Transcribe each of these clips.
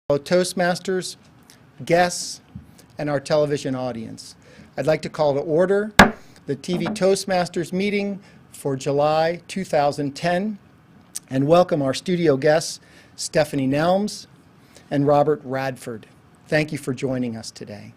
Toastmasters, guests, and our television audience. I'd like to call to order the TV Toastmasters meeting for July 2010 and welcome our studio guests, Stephanie Nelms and Robert Radford. Thank you for joining us today.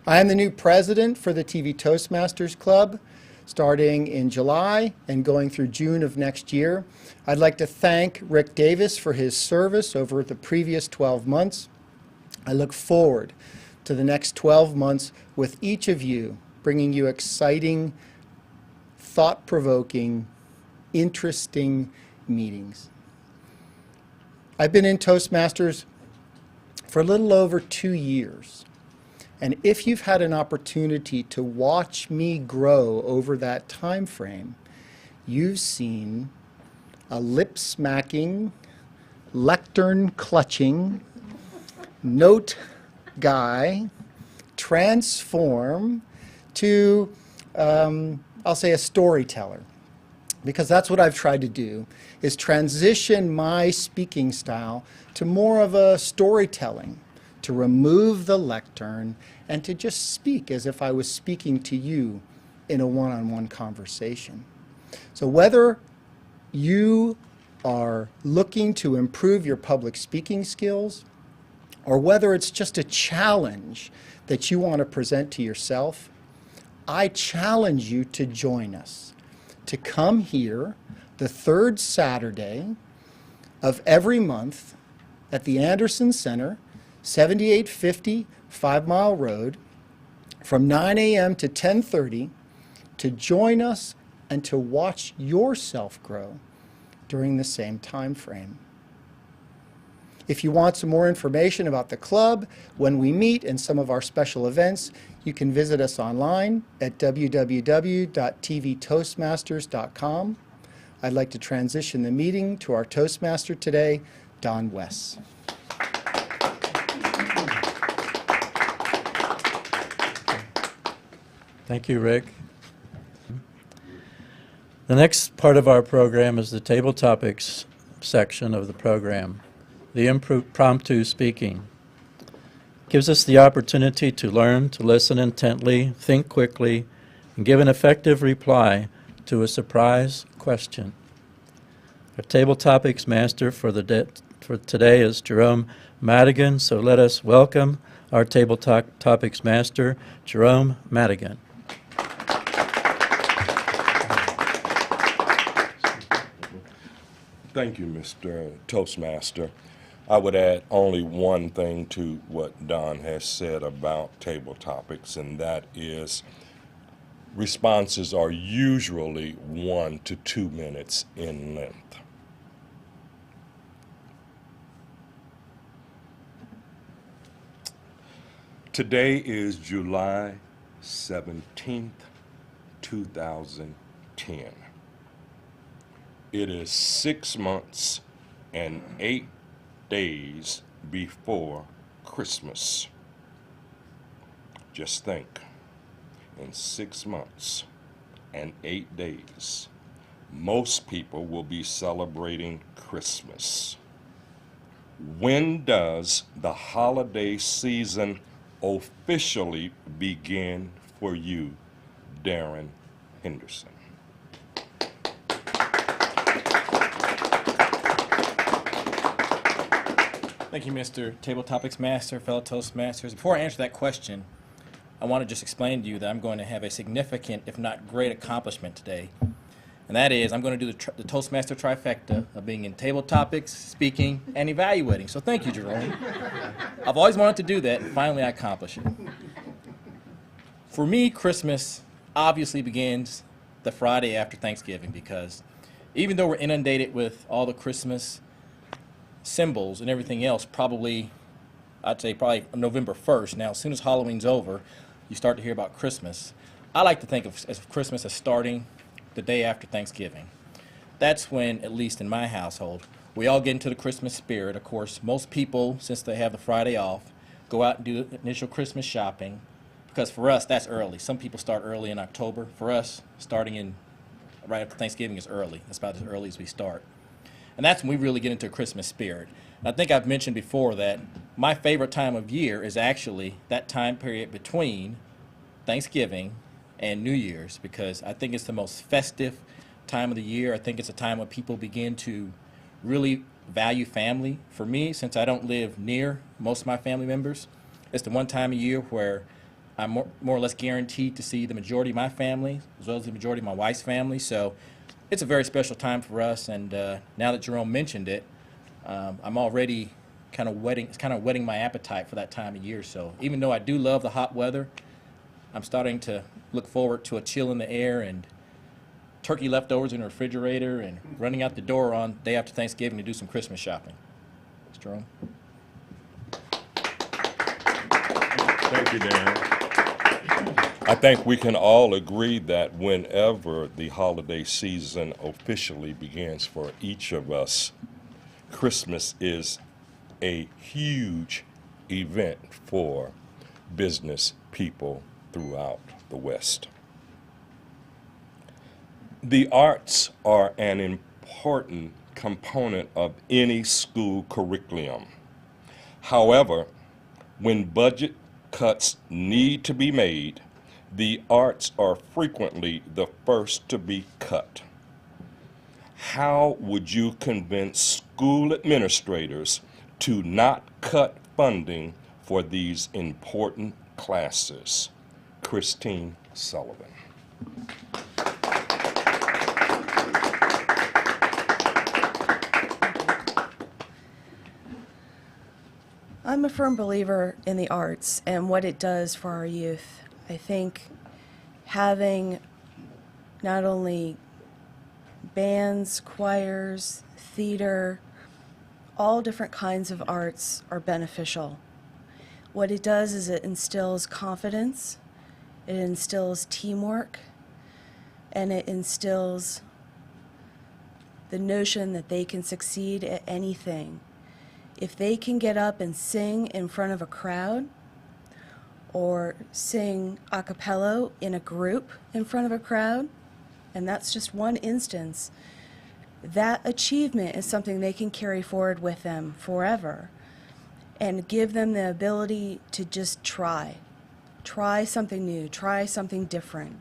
I am the new president for the TV Toastmasters Club, starting in July and going through June of next year. I'd like to thank Rick Davis for his service over the previous 12 months. I look forward to the next 12 months with each of you, bringing you exciting, thought-provoking, interesting meetings. I've been in Toastmasters for a little over 2 years. And if you've had an opportunity to watch me grow over that time frame, you've seen a lip-smacking, lectern-clutching, note guy transform to, I'll say, a storyteller. Because that's what I've tried to do, is transition my speaking style to more of a storytelling, to remove the lectern and to just speak as if I was speaking to you in a one-on-one conversation. So whether you are looking to improve your public speaking skills, or whether it's just a challenge that you want to present to yourself, I challenge you to join us, to come here the third Saturday of every month at the Anderson Center, 7850 5 Mile Road, from 9 a.m. to 10:30, to join us and to watch yourself grow during the same time frame. If you want some more information about the club, when we meet, and some of our special events, you can visit us online at www.tvtoastmasters.com. I'd like to transition the meeting to our Toastmaster today, Don Wess. Thank you, Rick. The next part of our program is the Tabletopics section of the program. The impromptu speaking gives us the opportunity to learn, to listen intently, think quickly, and give an effective reply to a surprise question. Our Tabletopics master for today is Jerome Manigan, so let us welcome our Tabletopics master, Jerome Manigan. Thank you, Mr. Toastmaster. I would add only one thing to what Don has said about table topics, and that is responses are usually 1 to 2 minutes in length. Today is July 17th, 2010. It is 6 months and 8 days before Christmas. Just think, in 6 months and 8 days, most people will be celebrating Christmas. When does the holiday season officially begin for you, Darren Henderson? Thank you, Mr. Tabletopics Master, fellow Toastmasters. Before I answer that question, I want to just explain to you that I'm going to have a significant, if not great, accomplishment today. And that is, I'm going to do the Toastmaster trifecta of being in table topics, speaking, and evaluating. So thank you, Jerome. I've always wanted to do that, and finally I accomplished it. For me, Christmas obviously begins the Friday after Thanksgiving, because even though we're inundated with all the Christmas symbols and everything else, I'd say probably November 1st. Now, as soon as Halloween's over, you start to hear about Christmas. I like to think of Christmas as starting the day after Thanksgiving. That's when, at least in my household, we all get into the Christmas spirit. Of course, most people, since they have the Friday off, go out and do initial Christmas shopping, because for us, that's early. Some people start early in October. For us, starting in right after Thanksgiving is early. That's about as early as we start. And that's when we really get into a Christmas spirit. And I think I've mentioned before that my favorite time of year is actually that time period between Thanksgiving and New Year's, because I think it's the most festive time of the year. I think it's a time when people begin to really value family. For me, since I don't live near most of my family members, it's the one time of year where I'm more or less guaranteed to see the majority of my family, as well as the majority of my wife's family. So it's a very special time for us. And now that Jerome mentioned it, I'm already kind of whetting my appetite for that time of year. So even though I do love the hot weather, I'm starting to look forward to a chill in the air and turkey leftovers in the refrigerator and running out the door on day after Thanksgiving to do some Christmas shopping. Mr. Jerome? Thank you, Darren. I think we can all agree that whenever the holiday season officially begins for each of us, Christmas is a huge event for business people throughout the West. The arts are an important component of any school curriculum. However, when budget cuts need to be made, the arts are frequently the first to be cut. How would you convince school administrators to not cut funding for these important classes? Christine Sullivan. I'm a firm believer in the arts and what it does for our youth. I think having not only bands, choirs, theater, all different kinds of arts are beneficial. What it does is it instills confidence, it instills teamwork, and it instills the notion that they can succeed at anything. If they can get up and sing in front of a crowd, or sing a cappella in a group in front of a crowd, and that's just one instance, that achievement is something they can carry forward with them forever and give them the ability to just try something new, try something different.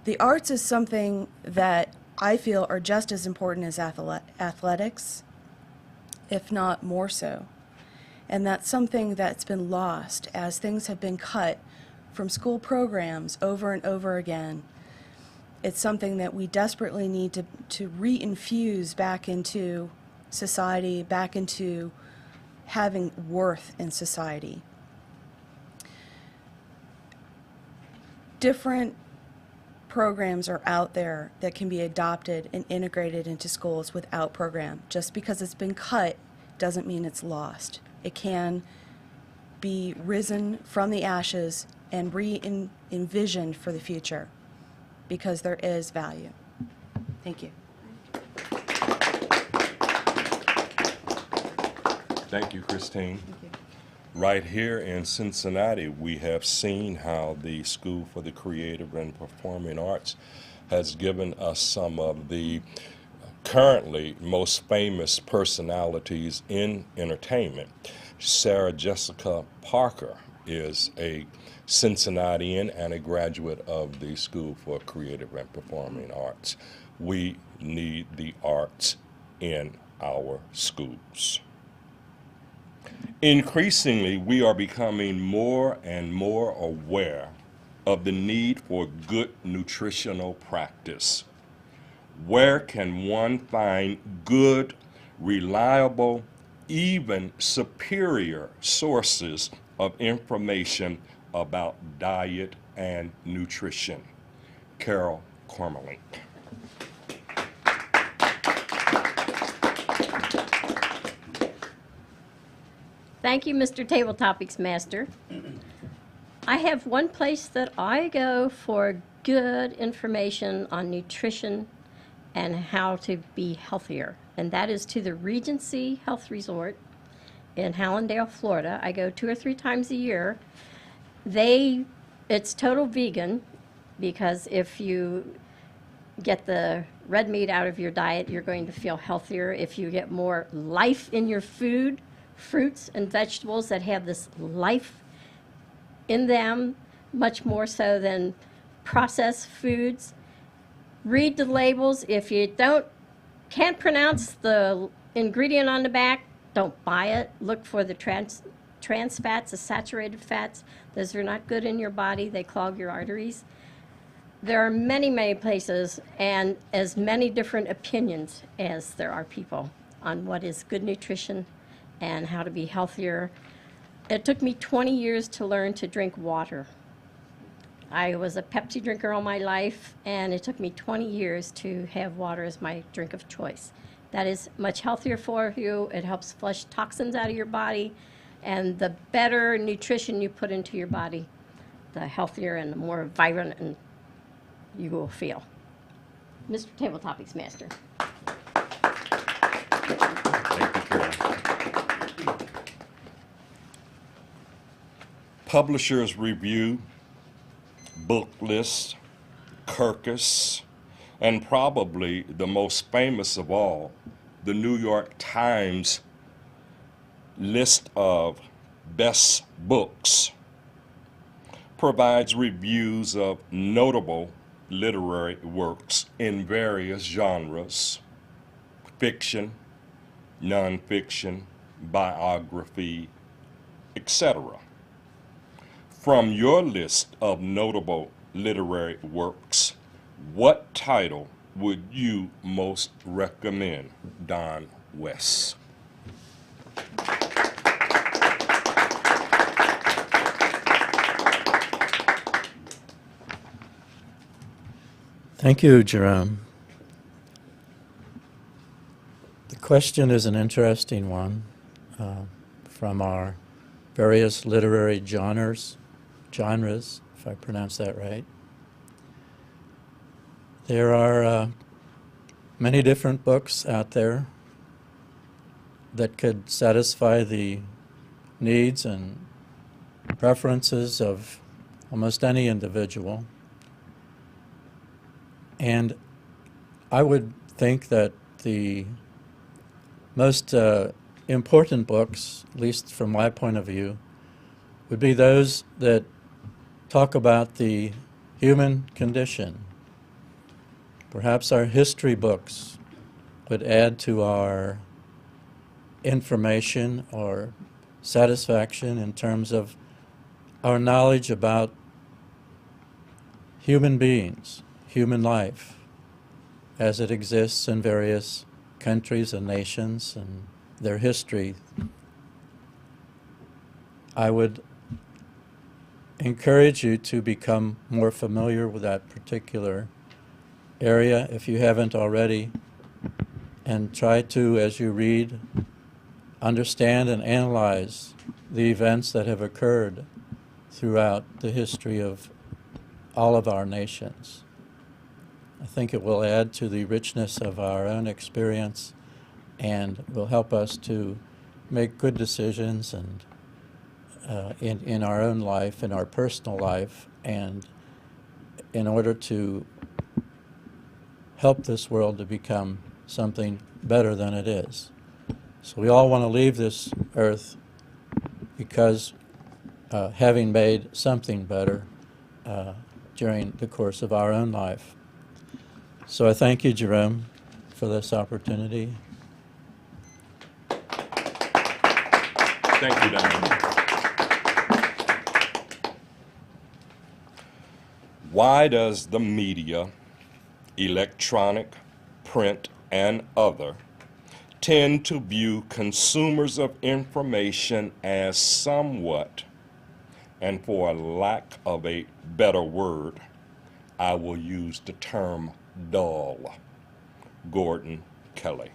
The arts is something that I feel are just as important as athletics, if not more so. And that's something that's been lost as things have been cut from school programs over and over again. It's something that we desperately need to re-infuse back into society, back into having worth in society. Different programs are out there that can be adopted and integrated into schools without program. Just because it's been cut doesn't mean it's lost. It can be risen from the ashes and re-envisioned for the future because there is value. Thank you. Thank you, Christine. Thank you. Right here in Cincinnati, we have seen how the School for the Creative and Performing Arts has given us some of the currently most famous personalities in entertainment. Sarah Jessica Parker is a Cincinnatian and a graduate of the School for Creative and Performing Arts. We need the arts in our schools. Increasingly, we are becoming more and more aware of the need for good nutritional practice. Where can one find good, reliable, even superior sources of information about diet and nutrition? Carol Cormelink. Thank you, Mr. Tabletopics Master. I have one place that I go for good information on nutrition and how to be healthier, and that is to the Regency Health Resort in Hallandale, Florida. I go 2 or 3 times a year. It's total vegan, because if you get the red meat out of your diet, you're going to feel healthier. If you get more life in your food, fruits and vegetables that have this life in them, much more so than processed foods. Read the labels. If you can't pronounce the ingredient on the back, don't buy it. Look for the trans fats, the saturated fats. Those are not good in your body. They clog your arteries. There are many, many places and as many different opinions as there are people on what is good nutrition and how to be healthier. It took me 20 years to learn to drink water. I was a Pepsi drinker all my life, and it took me 20 years to have water as my drink of choice. That is much healthier for you. It helps flush toxins out of your body, and the better nutrition you put into your body, the healthier and the more vibrant and you will feel. Mr. Tabletopics Master. Publishers Review, Book List, Kirkus, and probably the most famous of all, the New York Times list of best books, provides reviews of notable literary works in various genres: fiction, nonfiction, biography, etc. From your list of notable literary works, what title would you most recommend, Don Wess? Thank you, Jerome. The question is an interesting one from our various literary genres, if I pronounce that right. There are many different books out there that could satisfy the needs and preferences of almost any individual. And I would think that the most important books, at least from my point of view, would be those that talk about the human condition. Perhaps our history books would add to our information or satisfaction in terms of our knowledge about human beings, human life, as it exists in various countries and nations and their history. I would encourage you to become more familiar with that particular area if you haven't already, and try to, as you read, understand and analyze the events that have occurred throughout the history of all of our nations. I think it will add to the richness of our own experience and will help us to make good decisions and in our own life, in our personal life, and in order to help this world to become something better than it is. So we all want to leave this earth because having made something better during the course of our own life. So I thank you, Jerome, for this opportunity. Thank you, Darren. Why does the media, electronic, print, and other, tend to view consumers of information as somewhat, and for lack of a better word, I will use the term dull? Gordon Kelly.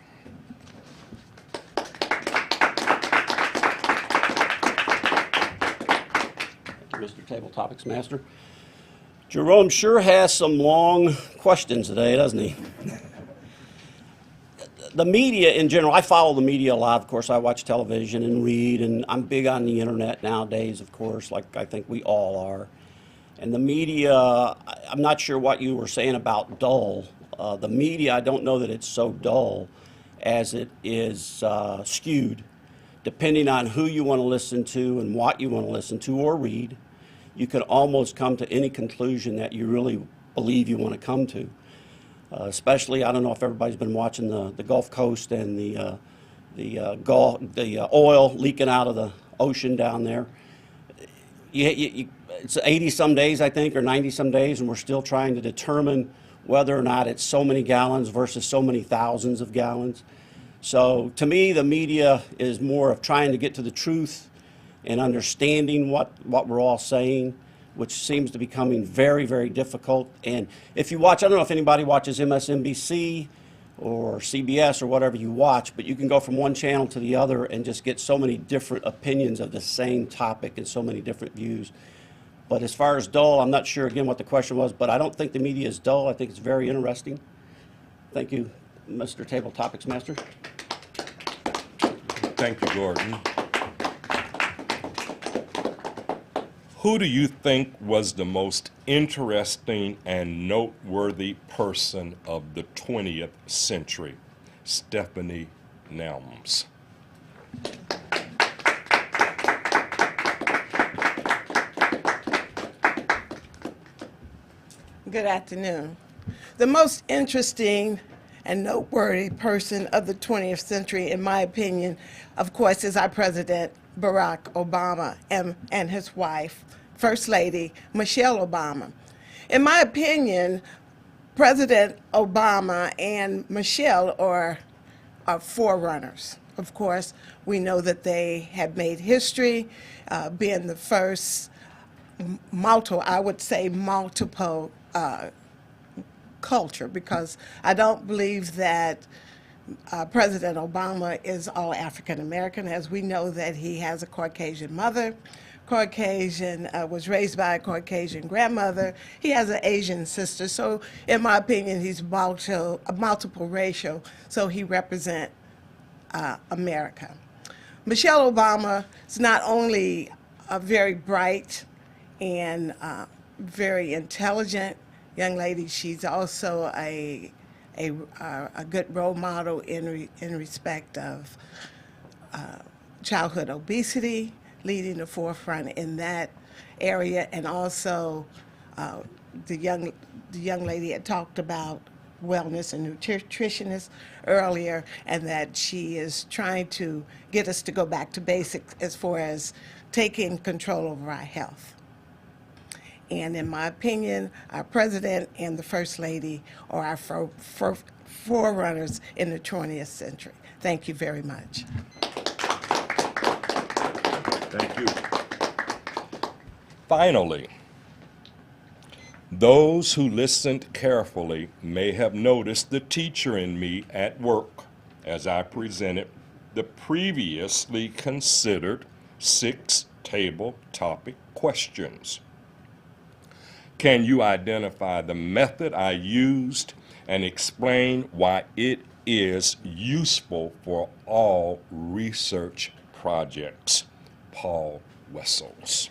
Mr. Tabletopics Master. Jerome sure has some long questions today, doesn't he? The media in general, I follow the media a lot. Of course, I watch television and read, and I'm big on the internet nowadays, of course, like I think we all are. And the media, I'm not sure what you were saying about dull. The media, I don't know that it's so dull as it is skewed. Depending on who you want to listen to and what you want to listen to or read, you can almost come to any conclusion that you really believe you want to come to. Especially, I don't know if everybody's been watching the Gulf Coast and the oil leaking out of the ocean down there. It's 80-some days, I think, or 90-some days, and we're still trying to determine whether or not it's so many gallons versus so many thousands of gallons. So to me, the media is more of trying to get to the truth and understanding what we're all saying, which seems to be becoming very, very difficult. And if you watch, I don't know if anybody watches MSNBC or CBS or whatever you watch, but you can go from one channel to the other and just get so many different opinions of the same topic and so many different views. But as far as dull, I'm not sure, again, what the question was, but I don't think the media is dull. I think it's very interesting. Thank you, Mr. Tabletopics Master. Thank you, Gordon. Who do you think was the most interesting and noteworthy person of the 20th century? Stephanie Nelms. Good afternoon. The most interesting and noteworthy person of the 20th century, in my opinion, of course, is our President, Barack Obama, and his wife, First Lady Michelle Obama. In my opinion, President Obama and Michelle are forerunners. Of course, we know that they have made history, being the first multiple culture, because I don't believe that President Obama is all African American, as we know that he has a Caucasian mother, was raised by a Caucasian grandmother. He has an Asian sister, so in my opinion, he's multiple racial, so he represents America. Michelle Obama is not only a very bright and very intelligent young lady, she's also a good role model in respect of childhood obesity, leading the forefront in that area, and also the young lady had talked about wellness and nutritionist earlier, and that she is trying to get us to go back to basics as far as taking control over our health. And in my opinion, our president and the first lady are our forerunners in the 20th century. Thank you very much. Thank you. Finally, those who listened carefully may have noticed the teacher in me at work as I presented the previously considered 6 table topic questions. Can you identify the method I used and explain why it is useful for all research projects? Paul Wessels.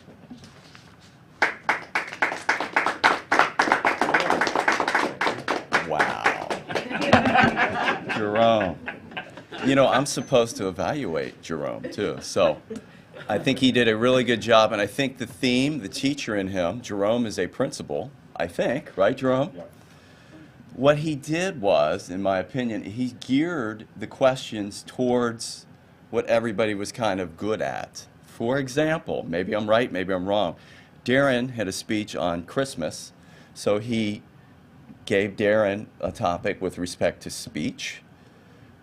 Wow. Jerome. You know, I'm supposed to evaluate Jerome, too. So I think he did a really good job. And I think the theme, the teacher in him, Jerome is a principal, I think. Right, Jerome? Yeah. What he did was, in my opinion, he geared the questions towards what everybody was kind of good at. For example, maybe I'm right, maybe I'm wrong. Darren had a speech on Christmas, so he gave Darren a topic with respect to speech.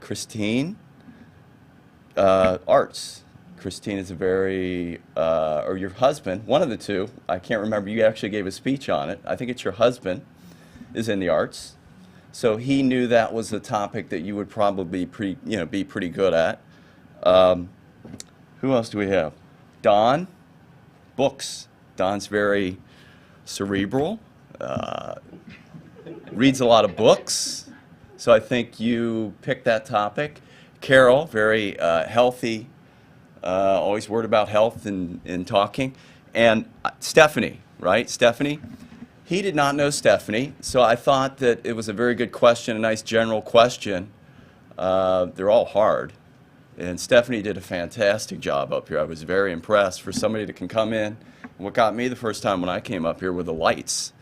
Christine, arts. Christine is a very, or your husband, one of the two, I can't remember, you actually gave a speech on it. I think it's your husband is in the arts. So he knew that was a topic that you would probably be pretty good at. Who else do we have? Don, books. Don's very cerebral, reads a lot of books, so I think you picked that topic. Carol, very healthy, always worried about health and talking. And Stephanie, right? Stephanie, He did not know Stephanie, so I thought that it was a very good question, a nice general question. They're all hard. And Stephanie did a fantastic job up here. I was very impressed for somebody that can come in. And what got me the first time when I came up here were the lights.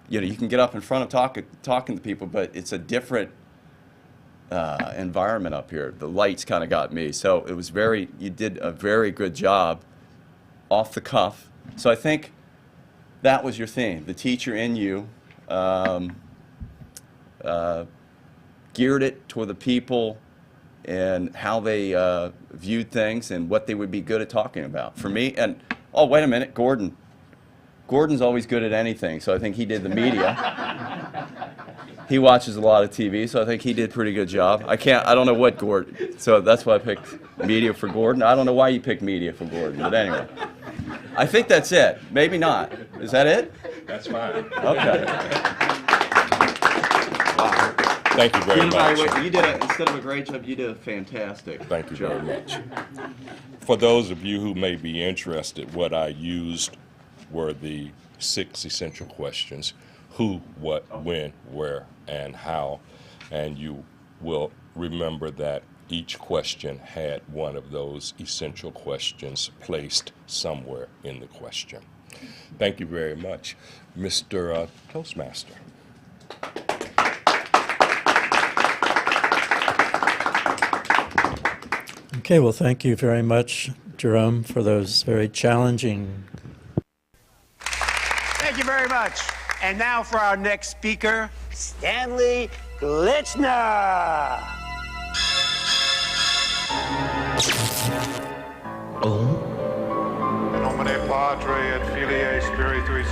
You know, you can get up in front of talking to people, but it's a different environment up here. The lights kind of got me. So it was you did a very good job off the cuff. So I think that was your theme. The teacher in you geared it toward the people and how they viewed things and what they would be good at talking about. For me, and oh, wait a minute, Gordon. Gordon's always good at anything, so I think he did the media. He watches a lot of TV, so I think he did a pretty good job. I don't know what Gordon, so that's why I picked media for Gordon. I don't know why you picked media for Gordon, but anyway. I think that's it. Maybe not. Is that it? That's fine. Okay. Thank you very much. You did instead of a great job, you did a fantastic job. Thank you very much. For those of you who may be interested, what I used were the 6 essential questions: who, what, when, where, and how. And you will remember that each question had one of those essential questions placed somewhere in the question. Thank you very much. Mr. Toastmaster. Okay, well, thank you very much, Jerome, for those very challenging. Thank you very much. And now for our next speaker, Stanley Glitchner.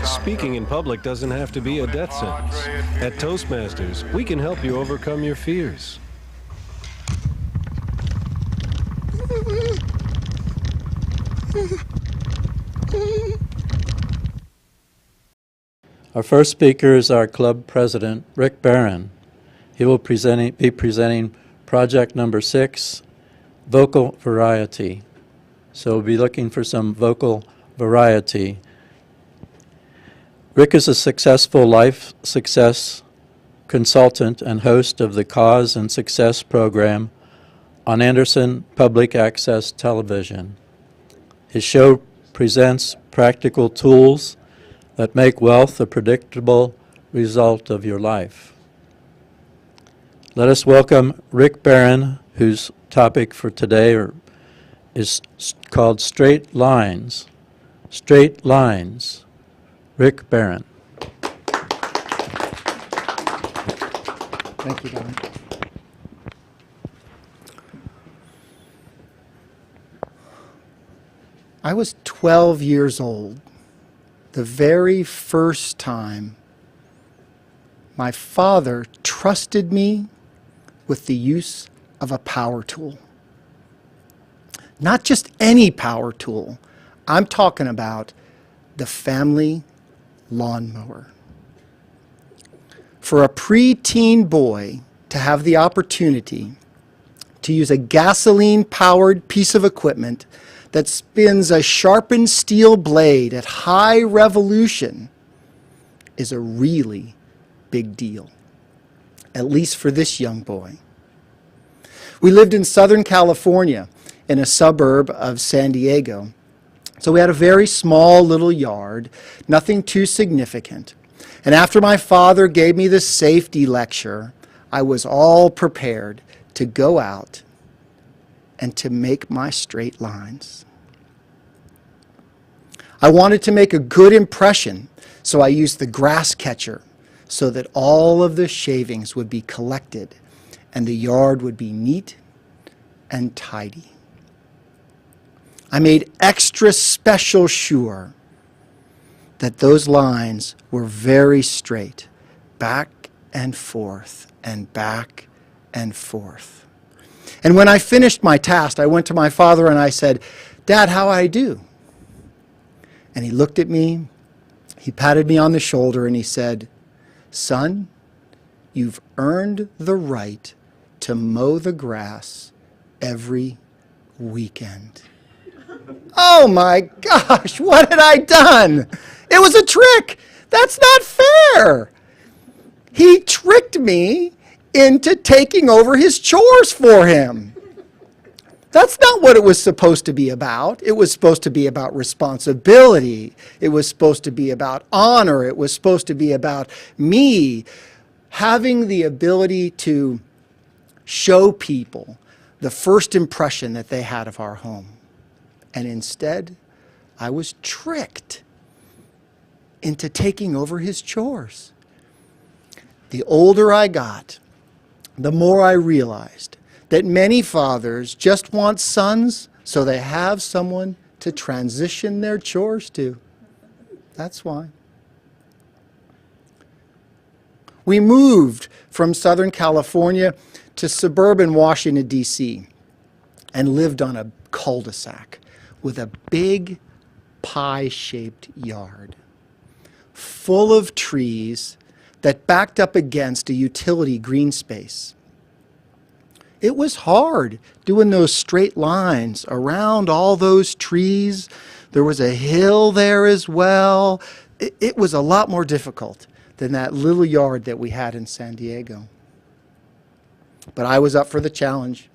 Speaking in public doesn't have to be a death sentence. At Toastmasters, we can help you overcome your fears. Our first speaker is our club president, Rick Barron. He will be presenting project number 6, vocal variety. So we'll be looking for some vocal variety. Rick is a successful life success consultant and host of the Cause and Success program on Henderson Public Access Television. His show presents practical tools that make wealth a predictable result of your life. Let us welcome Rick Barron, whose topic for today is called Straight Lines. Straight Lines. Rick Barron. Thank you, Darren. I was 12 years old the very first time my father trusted me with the use of a power tool. Not just any power tool. I'm talking about the family lawnmower. For a preteen boy to have the opportunity to use a gasoline-powered piece of equipment that spins a sharpened steel blade at high revolution is a really big deal, at least for this young boy. We lived in Southern California in a suburb of San Diego, so we had a very small little yard, nothing too significant. And after my father gave me the safety lecture, I was all prepared to go out and to make my straight lines. I wanted to make a good impression, so I used the grass catcher so that all of the shavings would be collected and the yard would be neat and tidy. I made extra special sure that those lines were very straight, back and forth and back and forth. And when I finished my task, I went to my father and I said, "Dad, how I do?" And he looked at me, he patted me on the shoulder and he said, "Son, you've earned the right to mow the grass every weekend." Oh my gosh, what had I done? It was a trick. That's not fair. He tricked me into taking over his chores for him. That's not what it was supposed to be about. It was supposed to be about responsibility. It was supposed to be about honor. It was supposed to be about me having the ability to show people the first impression that they had of our home. And instead, I was tricked into taking over his chores. The older I got, the more I realized that many fathers just want sons so they have someone to transition their chores to. That's why. We moved from Southern California to suburban Washington, D.C., and lived on a cul-de-sac with a big pie-shaped yard full of trees that backed up against a utility green space. It was hard doing those straight lines around all those trees. There was a hill there as well. It was a lot more difficult than that little yard that we had in San Diego. But I was up for the challenge.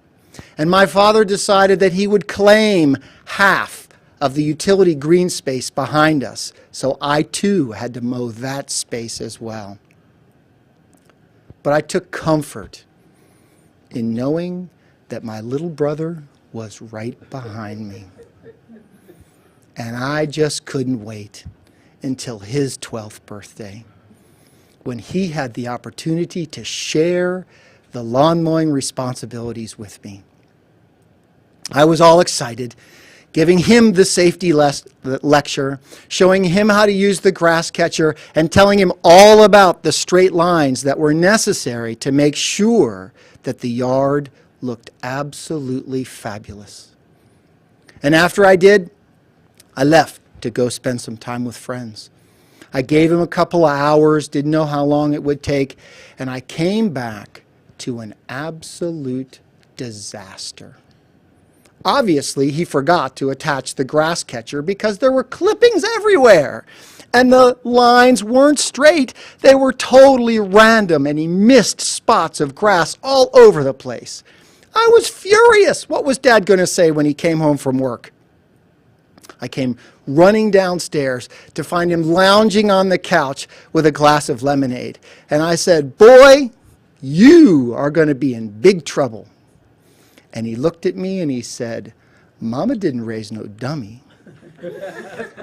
And my father decided that he would claim half of the utility green space behind us. So I too had to mow that space as well. But I took comfort in knowing that my little brother was right behind me. And I just couldn't wait until his 12th birthday, when he had the opportunity to share the lawn mowing responsibilities with me. I was all excited, giving him the safety lecture, showing him how to use the grass catcher, and telling him all about the straight lines that were necessary to make sure that the yard looked absolutely fabulous. And after I did, I left to go spend some time with friends. I gave him a couple of hours, didn't know how long it would take, and I came back to an absolute disaster. Obviously, he forgot to attach the grass catcher because there were clippings everywhere. And the lines weren't straight. They were totally random, and he missed spots of grass all over the place. I was furious. What was Dad going to say when he came home from work? I came running downstairs to find him lounging on the couch with a glass of lemonade. And I said, "Boy, you are going to be in big trouble." And he looked at me and he said, "Mama didn't raise no dummy."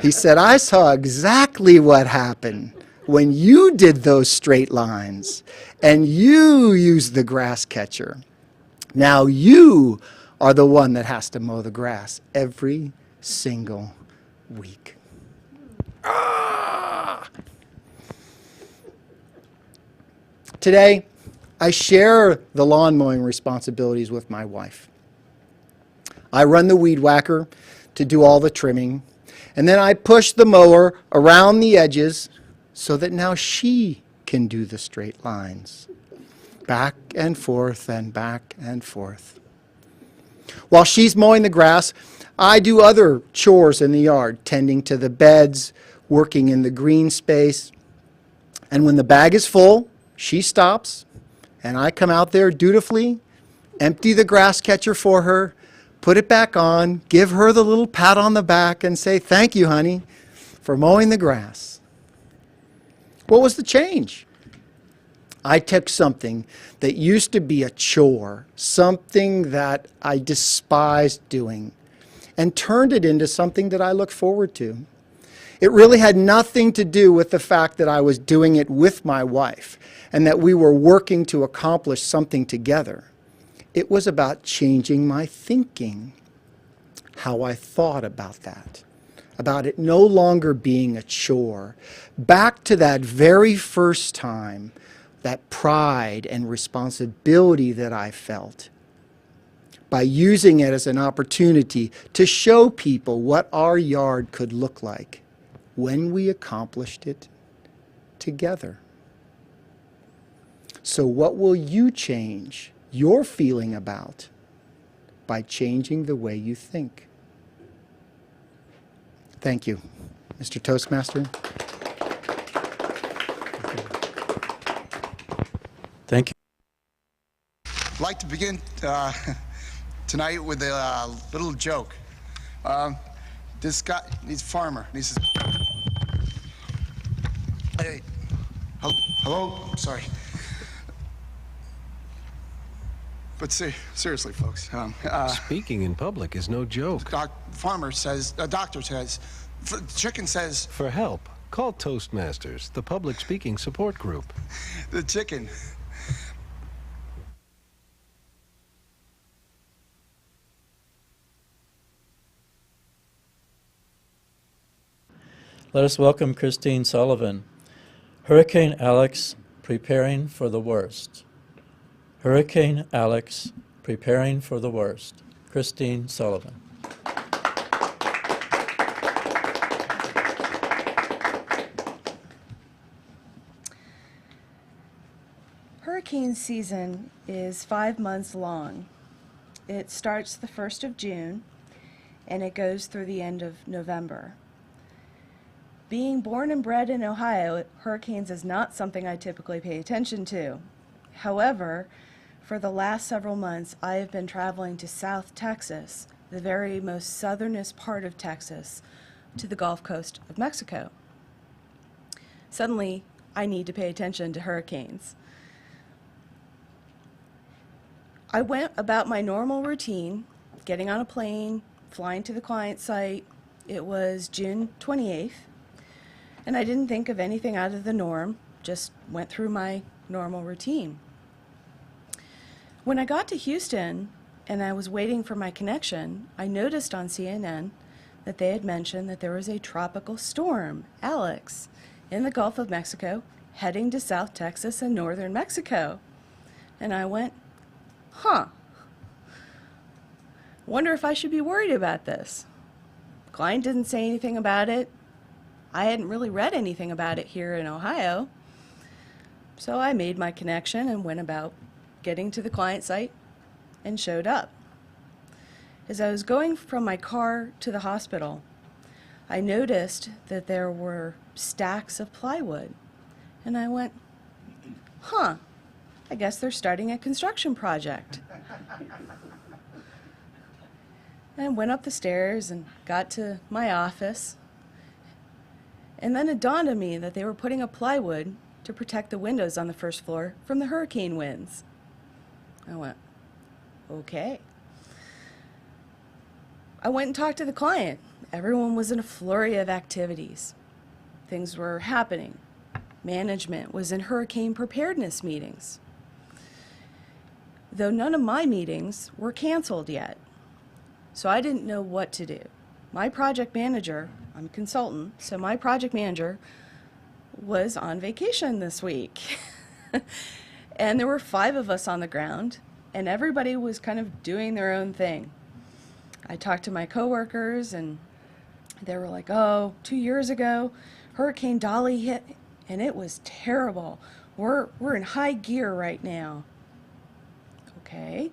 He said, "I saw exactly what happened when you did those straight lines and you used the grass catcher. Now you are the one that has to mow the grass every single week." Ah! Today, I share the lawn mowing responsibilities with my wife. I run the weed whacker to do all the trimming, and then I push the mower around the edges so that now she can do the straight lines. Back and forth and back and forth. While she's mowing the grass, I do other chores in the yard, tending to the beds, working in the green space. And when the bag is full, she stops, and I come out there dutifully, empty the grass catcher for her, put it back on, give her the little pat on the back, and say, "Thank you, honey, for mowing the grass." What was the change? I took something that used to be a chore, something that I despised doing, and turned it into something that I look forward to. It really had nothing to do with the fact that I was doing it with my wife and that we were working to accomplish something together. It was about changing my thinking, how I thought about that, about it no longer being a chore. Back to that very first time, that pride and responsibility that I felt, by using it as an opportunity to show people what our yard could look like when we accomplished it together. So what will you change your feeling about by changing the way you think? Thank you, Mr. Toastmaster. I'd like to begin tonight with a little joke. This guy, he's a farmer, and he says, "Hey, hello? Sorry." But seriously, folks. Speaking in public is no joke. Doctor says, chicken says... For help, call Toastmasters, the public speaking support group. The chicken... Let us welcome Christine Sullivan. Hurricane Alex, preparing for the worst. Hurricane Alex, preparing for the worst. Christine Sullivan. Hurricane season is 5 months long. It starts the 1st of June and it goes through the end of November. Being born and bred in Ohio, hurricanes is not something I typically pay attention to. However, for the last several months, I have been traveling to South Texas, the very most southernest part of Texas, to the Gulf Coast of Mexico. Suddenly, I need to pay attention to hurricanes. I went about my normal routine, getting on a plane, flying to the client site. It was June 28th, and I didn't think of anything out of the norm, just went through my normal routine. When I got to Houston and I was waiting for my connection, I noticed on CNN that they had mentioned that there was a tropical storm, Alex, in the Gulf of Mexico, heading to South Texas and northern Mexico. And I went, huh, wonder if I should be worried about this. Client didn't say anything about it. I hadn't really read anything about it here in Ohio. So I made my connection and went about getting to the client site and showed up. As I was going from my car to the hospital, I noticed that there were stacks of plywood. And I went, huh, I guess they're starting a construction project. And I went up the stairs and got to my office. And then it dawned on me that they were putting up plywood to protect the windows on the first floor from the hurricane winds. I went, okay. I went and talked to the client. Everyone was in a flurry of activities. Things were happening. Management was in hurricane preparedness meetings. Though none of my meetings were canceled yet. So I didn't know what to do. My project manager, I'm a consultant, so my project manager was on vacation this week. And there were 5 of us on the ground, and everybody was kind of doing their own thing. I talked to my coworkers, and they were like, oh, 2 years ago, Hurricane Dolly hit, and it was terrible. We're in high gear right now. Okay.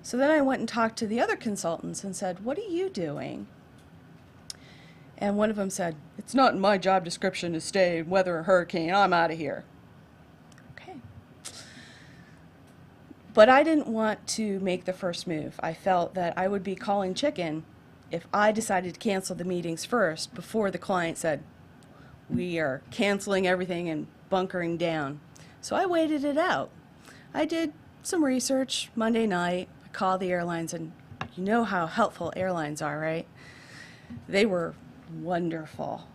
So then I went and talked to the other consultants and said, what are you doing? And one of them said, it's not in my job description to stay weather a hurricane. I'm out of here. Okay. But I didn't want to make the first move. I felt that I would be calling chicken if I decided to cancel the meetings first before the client said, we are canceling everything and bunkering down. So I waited it out. I did some research Monday night. I called the airlines, and you know how helpful airlines are, right? They were wonderful.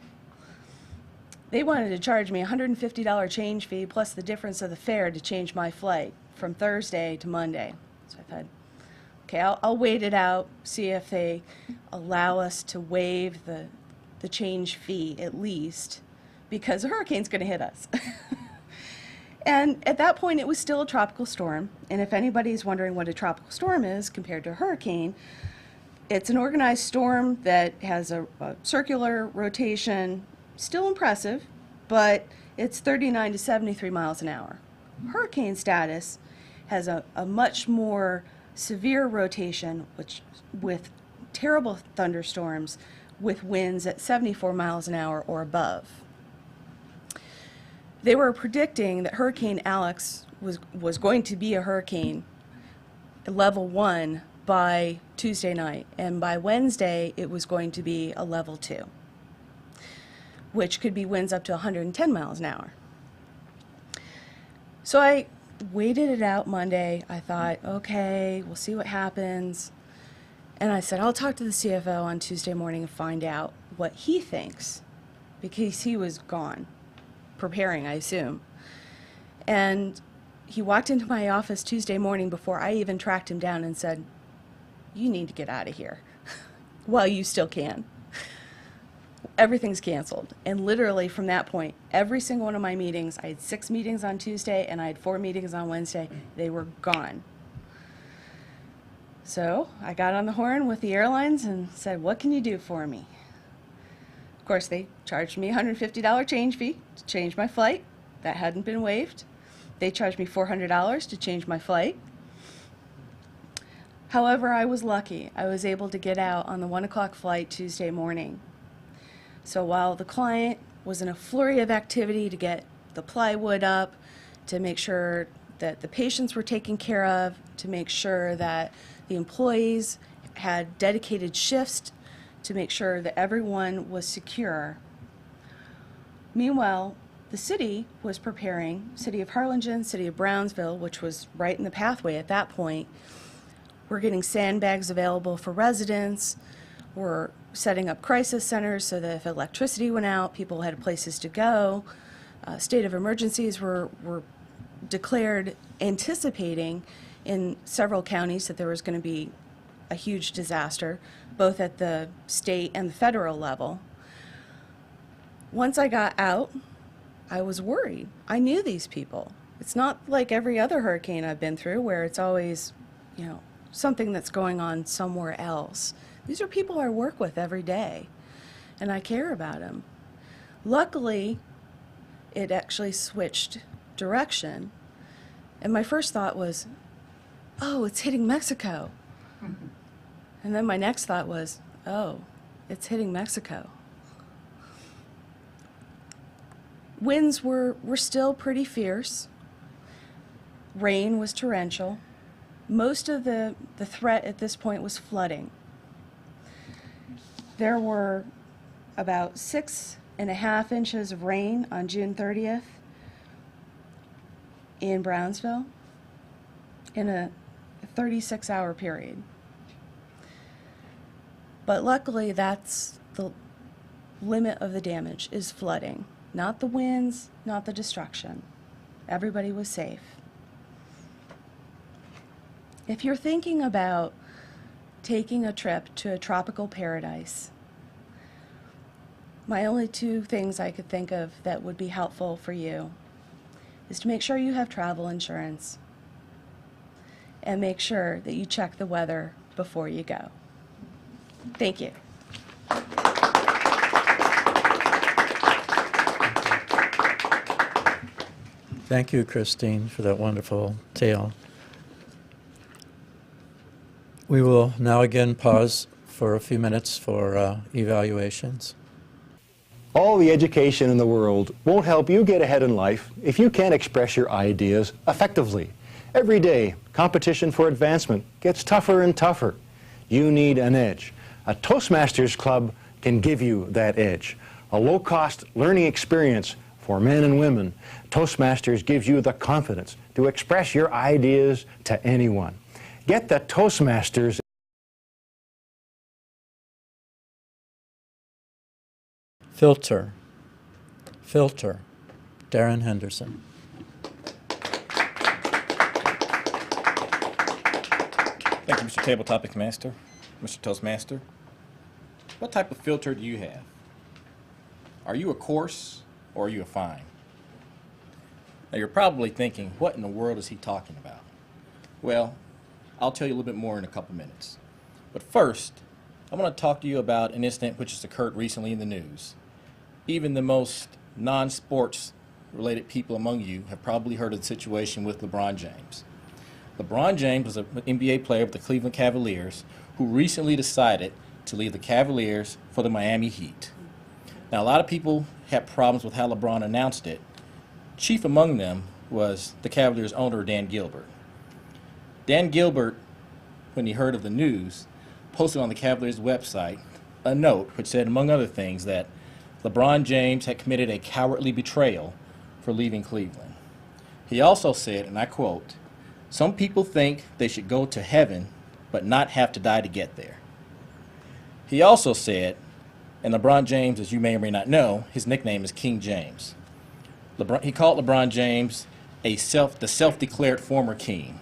They wanted to charge me a $150 change fee plus the difference of the fare to change my flight from Thursday to Monday. So I thought, okay, I'll wait it out, see if they allow us to waive the change fee at least, because a hurricane's going to hit us. And at that point, it was still a tropical storm. And if anybody's wondering what a tropical storm is compared to a hurricane, it's an organized storm that has a circular rotation, still impressive, but it's 39 to 73 miles an hour. Hurricane status has a much more severe rotation, with terrible thunderstorms with winds at 74 miles an hour or above. They were predicting that Hurricane Alex was going to be a hurricane level 1 by Tuesday night, and by Wednesday it was going to be a level 2, which could be winds up to 110 miles an hour. So I waited it out Monday. I thought, okay, we'll see what happens. And I said, I'll talk to the CFO on Tuesday morning and find out what he thinks, because he was gone, preparing, I assume. And he walked into my office Tuesday morning before I even tracked him down and said, you need to get out of here while you still can. Everything's canceled. And literally from that point, every single one of my meetings, I had 6 meetings on Tuesday and I had 4 meetings on Wednesday, they were gone. So I got on the horn with the airlines and said, what can you do for me? Of course, they charged me a $150 change fee to change my flight. That hadn't been waived. They charged me $400 to change my flight. However, I was lucky. I was able to get out on the 1 o'clock flight Tuesday morning. So while the client was in a flurry of activity to get the plywood up, to make sure that the patients were taken care of, to make sure that the employees had dedicated shifts, to make sure that everyone was secure. Meanwhile, the city was preparing, City of Harlingen, City of Brownsville, which was right in the pathway at that point. We're getting sandbags available for residents. We're setting up crisis centers so that if electricity went out, people had places to go. State of emergencies were declared, anticipating in several counties that there was going to be a huge disaster, both at the state and the federal level. Once I got out, I was worried. I knew these people. It's not like every other hurricane I've been through where it's always, something that's going on somewhere else. These are people I work with every day, and I care about them. Luckily, it actually switched direction, and my first thought was, oh, it's hitting Mexico. And then my next thought was, oh, it's hitting Mexico. Winds were still pretty fierce. Rain was torrential. Most of the threat at this point was flooding. There were about 6.5 inches of rain on June 30th in Brownsville in a 36-hour period. But luckily, that's the limit of the damage, is flooding. Not the winds, not the destruction. Everybody was safe. If you're thinking about taking a trip to a tropical paradise, my only 2 things I could think of that would be helpful for you is to make sure you have travel insurance and make sure that you check the weather before you go. Thank you. Thank you, Christine, for that wonderful tale. We will now again pause for a few minutes for evaluations. All the education in the world won't help you get ahead in life if you can't express your ideas effectively. Every day, competition for advancement gets tougher and tougher. You need an edge. A Toastmasters club can give you that edge. A low-cost learning experience for men and women. Toastmasters gives you the confidence to express your ideas to anyone. Get the Toastmasters. Filter. Darren Henderson. Thank you, Mr. Tabletopics Master, Mr. Toastmaster. What type of filter do you have? Are you a coarse or are you a fine? Now you're probably thinking, what in the world is he talking about? Well, I'll tell you a little bit more in a couple minutes. But first, I want to talk to you about an incident which has occurred recently in the news. Even the most non-sports related people among you have probably heard of the situation with LeBron James. LeBron James was an NBA player with the Cleveland Cavaliers who recently decided to leave the Cavaliers for the Miami Heat. Now, a lot of people had problems with how LeBron announced it. Chief among them was the Cavaliers owner, Dan Gilbert. Dan Gilbert when he heard of the news, posted on the Cavaliers' website a note which said, among other things, that LeBron James had committed a cowardly betrayal for leaving Cleveland. He also said, and I quote, "Some people think they should go to heaven but not have to die to get there." He also said, and LeBron James, as you may or may not know, his nickname is King James. He called LeBron James the self-declared former king.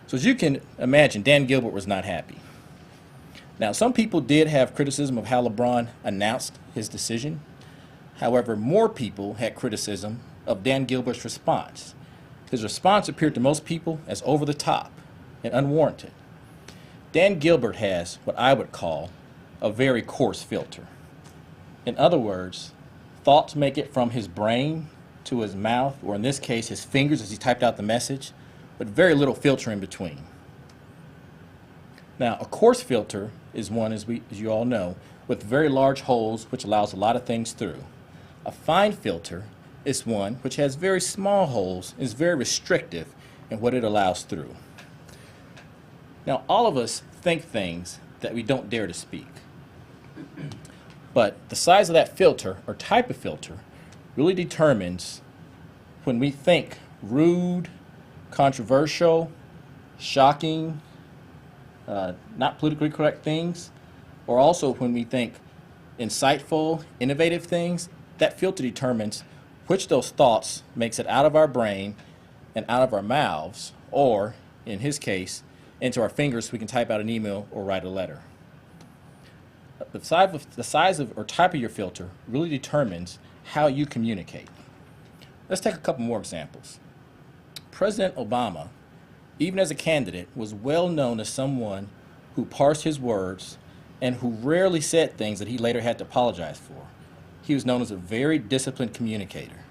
So as you can imagine, Dan Gilbert was not happy. Now, some people did have criticism of how LeBron announced his decision. However, more people had criticism of Dan Gilbert's response. His response appeared to most people as over the top and unwarranted. Dan Gilbert has what I would call a very coarse filter. In other words, thoughts make it from his brain to his mouth, or in this case, his fingers as he typed out the message, but very little filter in between. Now, a coarse filter is one, as you all know, with very large holes, which allows a lot of things through. A fine filter is one which has very small holes, is very restrictive in what it allows through. Now, all of us think things that we don't dare to speak. But the size of that filter, or type of filter, really determines when we think rude, controversial, shocking, not politically correct things, or also when we think insightful, innovative things. That filter determines which of those thoughts makes it out of our brain and out of our mouths, or, in his case, into our fingers so we can type out an email or write a letter. The size of or type of your filter really determines how you communicate. Let's take a couple more examples. President Obama, even as a candidate, was well known as someone who parsed his words and who rarely said things that he later had to apologize for. He was known as a very disciplined communicator,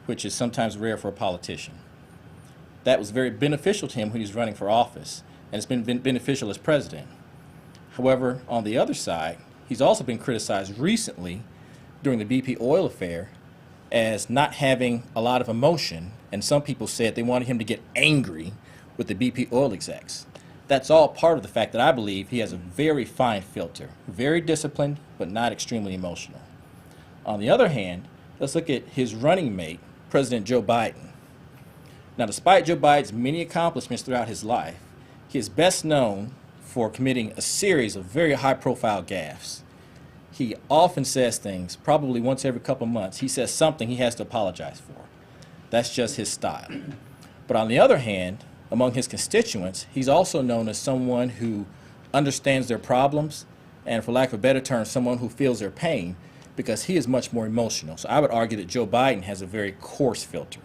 which is sometimes rare for a politician. That was very beneficial to him when he was running for office, and it's been beneficial as president. However, on the other side, he's also been criticized recently during the BP oil affair as not having a lot of emotion, and some people said they wanted him to get angry with the BP oil execs. That's all part of the fact that I believe he has a very fine filter, very disciplined, but not extremely emotional. On the other hand, let's look at his running mate, President Joe Biden. Now, despite Joe Biden's many accomplishments throughout his life, he is best known for committing a series of very high-profile gaffes. He often says things, probably once every couple of months, he says something he has to apologize for. That's just his style. But on the other hand, among his constituents, he's also known as someone who understands their problems, and for lack of a better term, someone who feels their pain, because he is much more emotional. So I would argue that Joe Biden has a very coarse filter.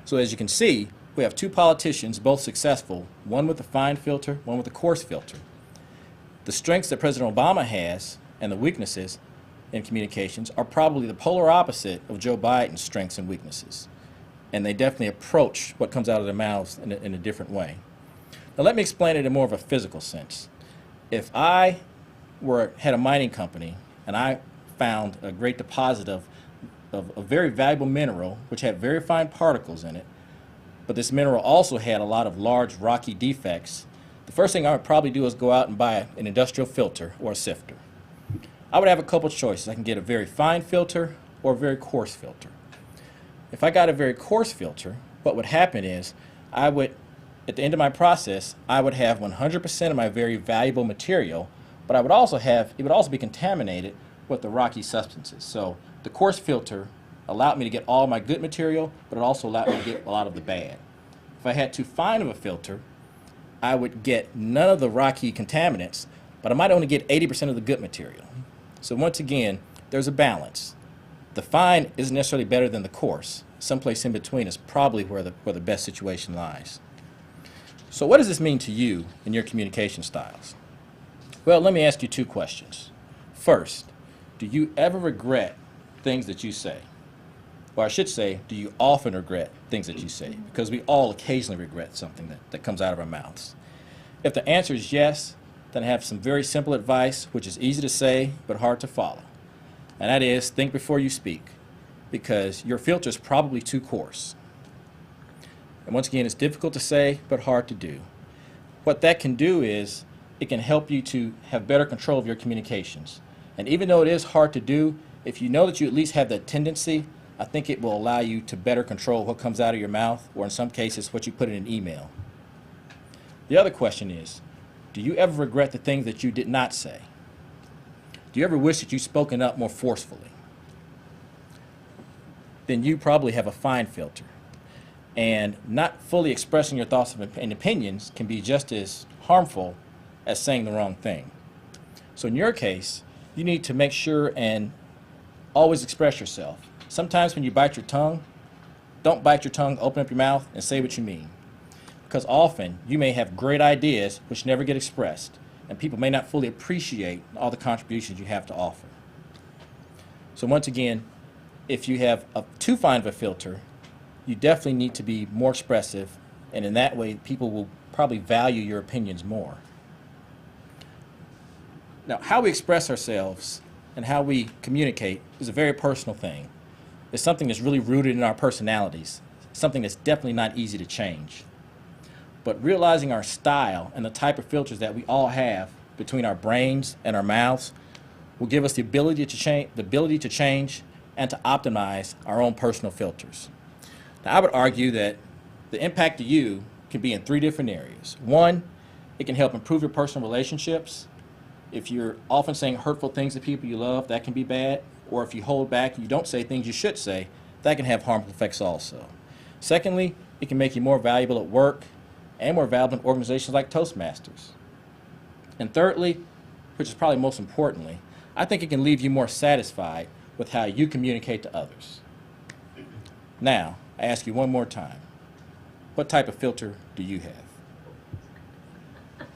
So as you can see, we have two politicians, both successful, one with a fine filter, one with a coarse filter. The strengths that President Obama has and the weaknesses in communications are probably the polar opposite of Joe Biden's strengths and weaknesses. And they definitely approach what comes out of their mouths in a different way. Now let me explain it in more of a physical sense. If I had a mining company and I found a great deposit of a very valuable mineral which had very fine particles in it, but this mineral also had a lot of large rocky defects, the first thing I would probably do is go out and buy an industrial filter or a sifter. I would have a couple choices. I can get a very fine filter or a very coarse filter. If I got a very coarse filter, what would happen is at the end of my process, I would have 100% of my very valuable material, but it would also be contaminated with the rocky substances. So the coarse filter allowed me to get all my good material, but it also allowed me to get a lot of the bad. If I had too fine of a filter, I would get none of the rocky contaminants, but I might only get 80% of the good material. So once again, there's a balance. The fine isn't necessarily better than the coarse. Someplace in between is probably where the best situation lies. So what does this mean to you in your communication styles? Well, let me ask you two questions. First, do you ever regret things that you say? Or I should say, do you often regret things that you say? Because we all occasionally regret something that comes out of our mouths. If the answer is yes, then I have some very simple advice, which is easy to say but hard to follow. And that is, think before you speak, because your filter is probably too coarse. And once again, it's difficult to say but hard to do. what that can do is it can help you to have better control of your communications. And even though it is hard to do, if you know that you at least have that tendency, I think it will allow you to better control what comes out of your mouth, or in some cases, what you put in an email. The other question is, do you ever regret the things that you did not say? Do you ever wish that you'd spoken up more forcefully? Then you probably have a fine filter. And not fully expressing your thoughts and opinions can be just as harmful as saying the wrong thing. So in your case, you need to make sure and always express yourself. Sometimes when you bite your tongue, don't bite your tongue, open up your mouth, and say what you mean. Because often you may have great ideas which never get expressed, and people may not fully appreciate all the contributions you have to offer. So once again, if you have too fine of a filter, you definitely need to be more expressive, and in that way people will probably value your opinions more. Now, how we express ourselves and how we communicate is a very personal thing. It's something that's really rooted in our personalities, something that's definitely not easy to change. But realizing our style and the type of filters that we all have between our brains and our mouths will give us the ability to change and to optimize our own personal filters. Now, I would argue that the impact to you can be in 3 different areas. 1, it can help improve your personal relationships. If you're often saying hurtful things to people you love, that can be bad. Or if you hold back and you don't say things you should say, that can have harmful effects also. Secondly, it can make you more valuable at work and more valuable in organizations like Toastmasters. And thirdly, which is probably most importantly, I think it can leave you more satisfied with how you communicate to others. Now, I ask you one more time, what type of filter do you have?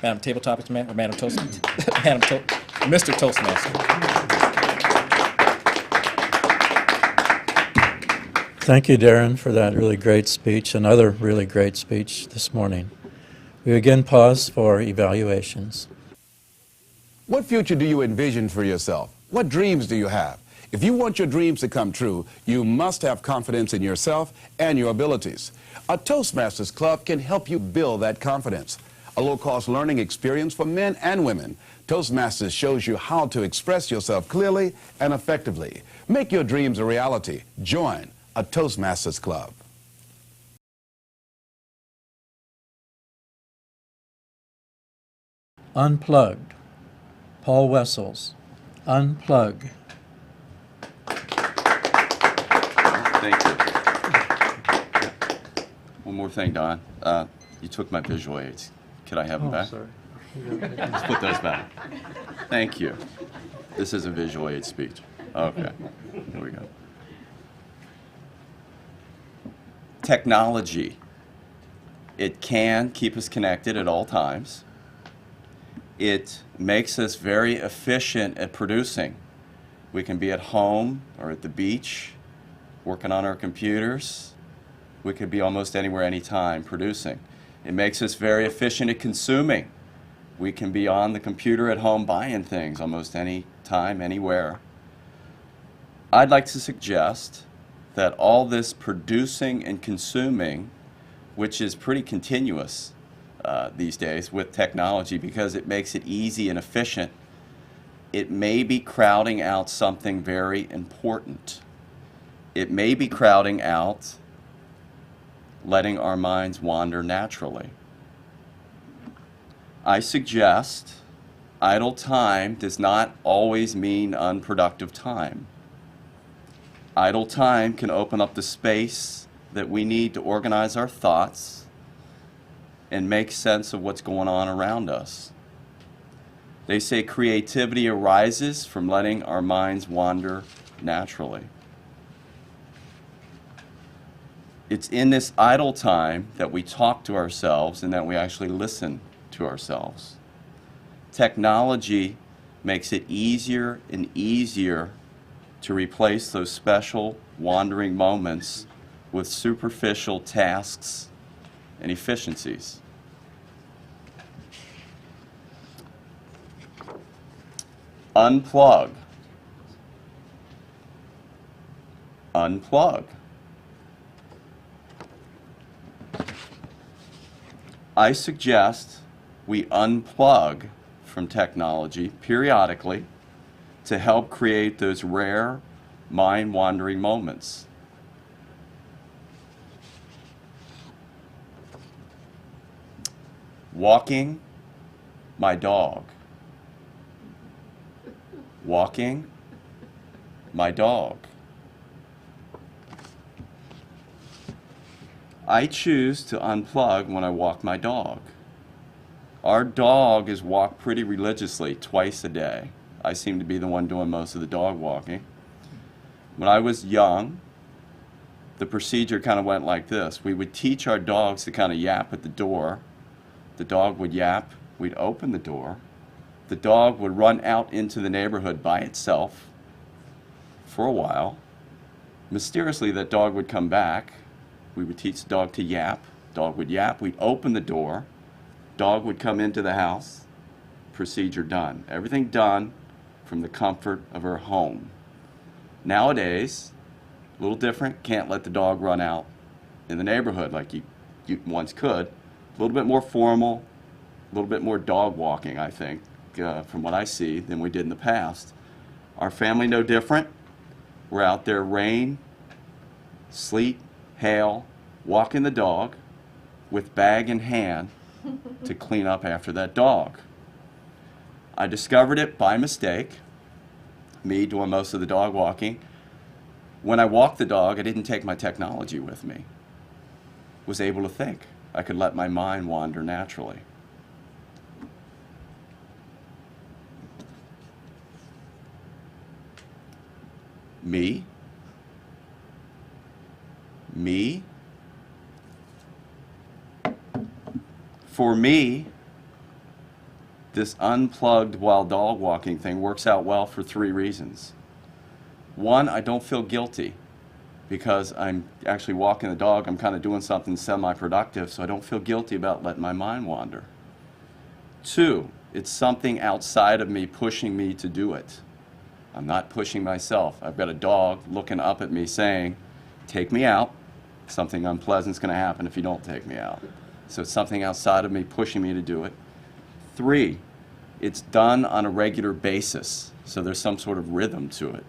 Madam Tabletopics Man, or Madam Toastmaster? Mr. Toastmaster. Thank you, Darren, for that really great speech, another really great speech this morning. We again pause for evaluations. What future do you envision for yourself? What dreams do you have? If you want your dreams to come true, you must have confidence in yourself and your abilities. A Toastmasters Club can help you build that confidence. A low-cost learning experience for men and women. Toastmasters shows you how to express yourself clearly and effectively. Make your dreams a reality. Join a Toastmasters Club. Unplugged. Paul Wessels. Unplug. Thank you. One more thing, Don. You took my visual aids. Could I have them back? Sorry. Let's put those back. Thank you. This is a visual aid speech. Okay. Here we go. Technology. It can keep us connected at all times. It makes us very efficient at producing. We can be at home or at the beach, working on our computers. We could be almost anywhere, anytime, producing. It makes us very efficient at consuming. We can be on the computer at home buying things almost any time, anywhere. I'd like to suggest that all this producing and consuming, which is pretty continuous these days with technology because it makes it easy and efficient, it may be crowding out something very important. It may be crowding out letting our minds wander naturally. I suggest idle time does not always mean unproductive time. Idle time can open up the space that we need to organize our thoughts and make sense of what's going on around us. They say creativity arises from letting our minds wander naturally. It's in this idle time that we talk to ourselves and that we actually listen to ourselves. Technology makes it easier and easier to replace those special wandering moments with superficial tasks and efficiencies. Unplug. Unplug. I suggest we unplug from technology periodically to help create those rare mind-wandering moments. Walking my dog. Walking my dog. I choose to unplug when I walk my dog. Our dog is walked pretty religiously twice a day. I seem to be the one doing most of the dog walking. When I was young, the procedure kind of went like this. We would teach our dogs to kind of yap at the door. The dog would yap, we'd open the door. The dog would run out into the neighborhood by itself for a while. Mysteriously, that dog would come back. We would teach the dog to yap. Dog would yap, we'd open the door. Dog would come into the house. Procedure done. Everything done from the comfort of her home. Nowadays, a little different. Can't let the dog run out in the neighborhood like you once could. A little bit more formal, a little bit more dog walking, I think, from what I see, than we did in the past. Our family no different. We're out there rain, sleet, hail, walking the dog with bag in hand to clean up after that dog. I discovered it by mistake, me doing most of the dog walking. When I walked the dog, I didn't take my technology with me. Was able to think. I could let my mind wander naturally. Me. For me, this unplugged while dog walking thing works out well for 3 reasons. One, I don't feel guilty because I'm actually walking the dog. I'm kind of doing something semi-productive, so I don't feel guilty about letting my mind wander. 2, it's something outside of me pushing me to do it. I'm not pushing myself. I've got a dog looking up at me saying, take me out. Something unpleasant's going to happen if you don't take me out. So it's something outside of me pushing me to do it. 3, it's done on a regular basis, so there's some sort of rhythm to it.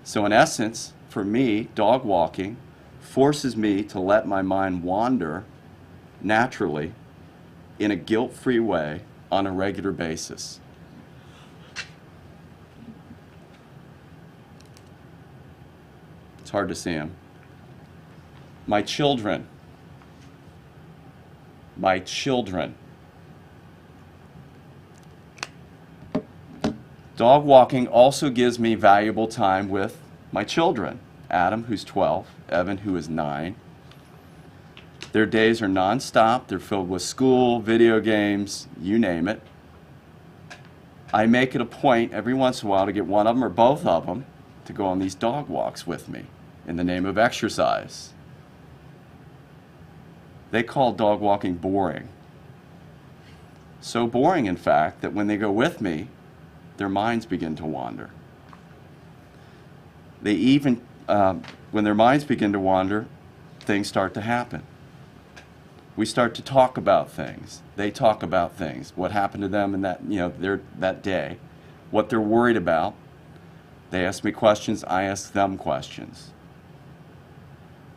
So in essence, for me, dog walking forces me to let my mind wander naturally in a guilt-free way on a regular basis. It's hard to see them. My children. My children. Dog walking also gives me valuable time with my children. Adam, who's 12, Evan, who is 9. Their days are nonstop. They're filled with school, video games, you name it. I make it a point every once in a while to get one of them or both of them to go on these dog walks with me in the name of exercise. They call dog walking boring. So boring, in fact, that when they go with me, their minds begin to wander. They even, when their minds begin to wander, things start to happen. We start to talk about things. They talk about things. What happened to them in that, that day. What they're worried about. They ask me questions, I ask them questions.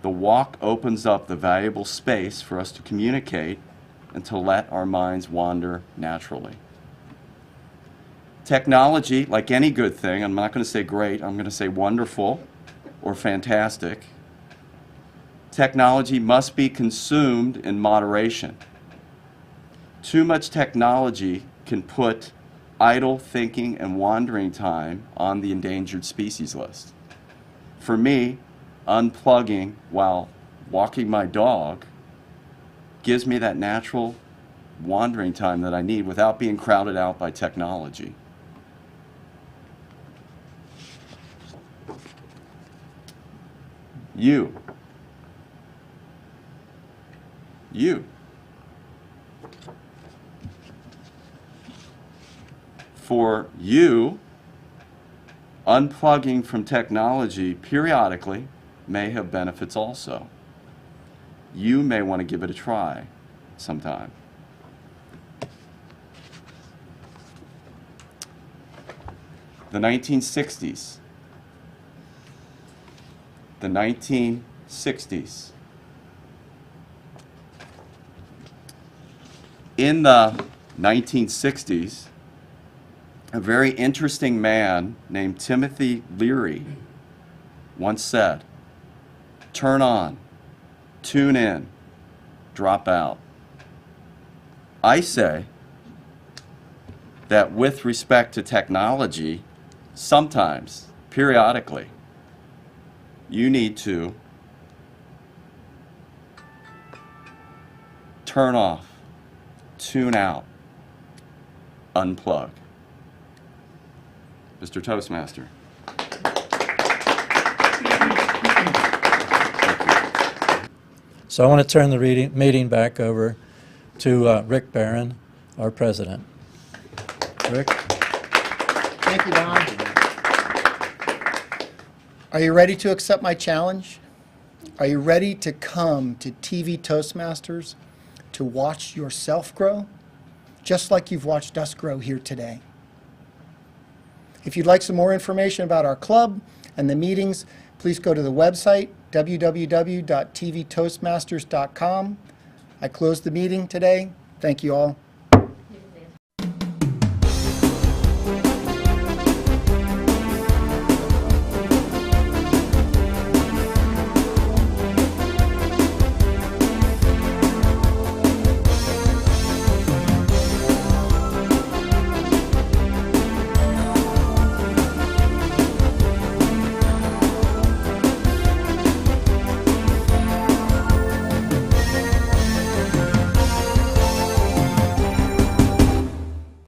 The walk opens up the valuable space for us to communicate and to let our minds wander naturally. Technology, like any good thing, I'm not going to say great, I'm going to say wonderful or fantastic. Technology must be consumed in moderation. Too much technology can put idle thinking and wandering time on the endangered species list. For me, unplugging while walking my dog gives me that natural wandering time that I need without being crowded out by technology. You. For you, unplugging from technology periodically may have benefits also. You may want to give it a try sometime. The 1960s. The 1960s. In the 1960s, a very interesting man named Timothy Leary once said, "Turn on, tune in, drop out." I say that with respect to technology, sometimes, periodically, you need to turn off, tune out, unplug. Mr. Toastmaster. So I want to turn the meeting back over to Rick Barron, our president. Rick? Thank you, Don. Are you ready to accept my challenge? Are you ready to come to TV Toastmasters to watch yourself grow, just like you've watched us grow here today? If you'd like some more information about our club and the meetings, please go to the website, www.tvtoastmasters.com. I close the meeting today. Thank you all.